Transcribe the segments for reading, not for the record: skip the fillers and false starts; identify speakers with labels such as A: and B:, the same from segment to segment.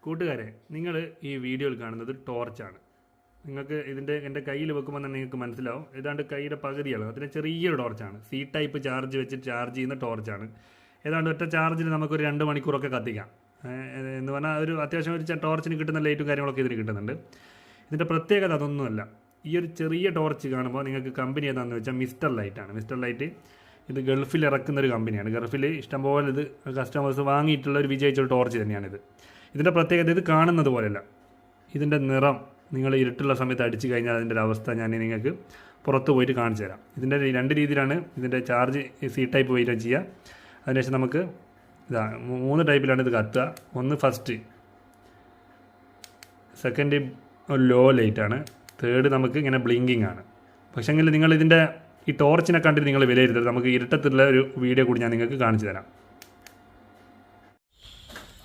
A: കൂട്ടുകാരെ, നിങ്ങൾ ഈ വീഡിയോയിൽ കാണുന്നത് ടോർച്ചാണ്. നിങ്ങൾക്ക് എൻ്റെ കയ്യിൽ വെക്കുമ്പോൾ തന്നെ നിങ്ങൾക്ക് മനസ്സിലാവും. ഏതാണ്ട് കൈയുടെ പകുതിയാണ്. അതിന് ചെറിയൊരു ടോർച്ചാണ്. സി ടൈപ്പ് ചാർജ് വെച്ച് ചാർജ് ചെയ്യുന്ന ടോർച്ചാണ്. ഏതാണ്ട് ഒറ്റ ചാർജിൽ നമുക്കൊരു 2 മണിക്കൂറൊക്കെ കത്തിക്കാം. എന്ന് പറഞ്ഞാൽ ഒരു അത്യാവശ്യം ഒരു ടോർച്ചിന് കിട്ടുന്ന ലൈറ്റും കാര്യങ്ങളൊക്കെ ഇതിന് കിട്ടുന്നുണ്ട്. ഇതിൻ്റെ പ്രത്യേകത അതൊന്നുമല്ല. ഈ ഒരു ചെറിയ ടോർച്ച് കാണുമ്പോൾ നിങ്ങൾക്ക് കമ്പനി ഏതാണെന്ന് വെച്ചാൽ മിസ്റ്റർ ലൈറ്റാണ്. മിസ്റ്റർ ലൈറ്റ് ഇത് ഗൾഫിൽ ഇറക്കുന്ന ഒരു കമ്പനിയാണ്. ഗൾഫിൽ ഇഷ്ടംപോലെ ഇത് കസ്റ്റമേഴ്സ് വാങ്ങിയിട്ടുള്ള ഒരു വിജയിച്ചൊരു ടോർച്ച് തന്നെയാണിത്. ഇതിൻ്റെ പ്രത്യേകത ഇത് കാണുന്നത് പോലെയല്ല. ഇതിൻ്റെ നിറം നിങ്ങൾ ഇരുട്ടുള്ള സമയത്ത് അടിച്ചു കഴിഞ്ഞാൽ അതിൻ്റെ ഒരു അവസ്ഥ ഞാൻ നിങ്ങൾക്ക് പുറത്ത് പോയിട്ട് കാണിച്ചു തരാം. ഇതിൻ്റെ 2 രീതിയിലാണ് ഇതിൻ്റെ ചാർജ് സി ടൈപ്പ് പോയിട്ട് ചെയ്യുക. അതിനുശേഷം നമുക്ക് 3 ടൈപ്പിലാണ് ഇത് കത്തുക. ഒന്ന് ഫസ്റ്റ്, സെക്കൻഡ് ലോ ലൈറ്റാണ്, തേർഡ് നമുക്ക് ഇങ്ങനെ ബ്ലിങ്കിങ് ആണ്. പക്ഷേങ്കിൽ നിങ്ങൾ ഇതിൻ്റെ ഈ ടോർച്ചിനെ കണ്ടിട്ട് നിങ്ങൾ വിലയിരുത്തരുത്. നമുക്ക് ഇരുട്ടത്തുള്ള ഒരു വീഡിയോ കൂടി ഞാൻ നിങ്ങൾക്ക് കാണിച്ചു തരാം.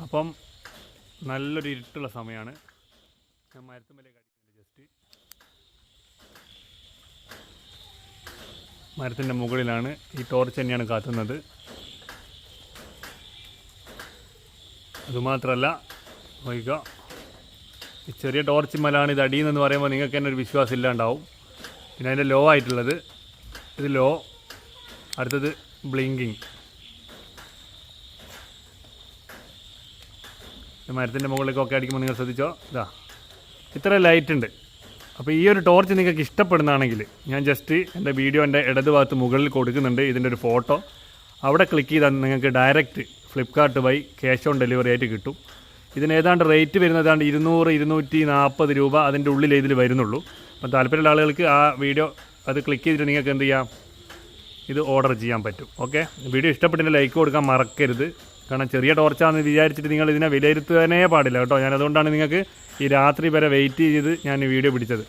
A: അപ്പം നല്ലൊരു ഇരുട്ടുള്ള സമയമാണ്. ഞാൻ മരത്തുമ്മലേക്ക് അടിക്കുന്നുണ്ട്. ജസ്റ്റ് മരത്തിൻ്റെ മുകളിലാണ് ഈ ടോർച്ച് തന്നെയാണ് കത്തുന്നത്. അതുമാത്രമല്ല, നോക്കുക, ഈ ചെറിയ ടോർച്ച് മലാണ് ഇത് അടിയുന്നതെന്ന് പറയുമ്പോൾ നിങ്ങൾക്ക് തന്നെ ഒരു വിശ്വാസം ഇല്ലാണ്ടാവും. പിന്നെ അതിൻ്റെ ലോ ആയിട്ടുള്ളത് ഇത് ലോ, അടുത്തത് ബ്ലിങ്കിങ്. മരത്തിൻ്റെ മുകളിലേക്കൊക്കെ അടിക്കുമ്പോൾ നിങ്ങൾ ശ്രദ്ധിച്ചോ, ഇത്ര ലൈറ്റ് ഉണ്ട്. അപ്പോൾ ഈ ഒരു ടോർച്ച് നിങ്ങൾക്ക് ഇഷ്ടപ്പെടുന്നതാണെങ്കിൽ ഞാൻ ജസ്റ്റ് എൻ്റെ വീഡിയോൻ്റെ ഇടതുഭാഗത്ത് മുകളിൽ കൊടുക്കുന്നുണ്ട് ഇതിൻ്റെ ഒരു ഫോട്ടോ. അവിടെ ക്ലിക്ക് ചെയ്താൽ നിങ്ങൾക്ക് ഡയറക്റ്റ് ഫ്ലിപ്കാർട്ട് വഴി ക്യാഷ് ഓൺ ഡെലിവറി ആയിട്ട് കിട്ടും. ഇതിന് ഏതാണ്ട് റേറ്റ് വരുന്നത് ഏതാണ്ട് 200-240 രൂപ അതിൻ്റെ ഉള്ളിൽ ഇതിൽ വരുന്നുള്ളൂ. അപ്പം താല്പര്യമുള്ള ആളുകൾക്ക് ആ വീഡിയോ അത് ക്ലിക്ക് ചെയ്തിട്ട് നിങ്ങൾക്ക് എന്ത് ചെയ്യാം, ഇത് ഓർഡർ ചെയ്യാൻ പറ്റും. ഓക്കെ, വീഡിയോ ഇഷ്ടപ്പെട്ടിട്ട് ലൈക്ക് കൊടുക്കാൻ മറക്കരുത്. കാരണം ചെറിയ ടോർച്ചാണെന്ന് വിചാരിച്ചിട്ട് നിങ്ങൾ ഇതിനെ വിലയിരുത്താനേ പാടില്ല കേട്ടോ. ഞാൻ അതുകൊണ്ടാണ് നിങ്ങൾക്ക് ഈ രാത്രി വരെ വെയിറ്റ് ചെയ്ത് ഞാൻ വീഡിയോ പിടിച്ചത്.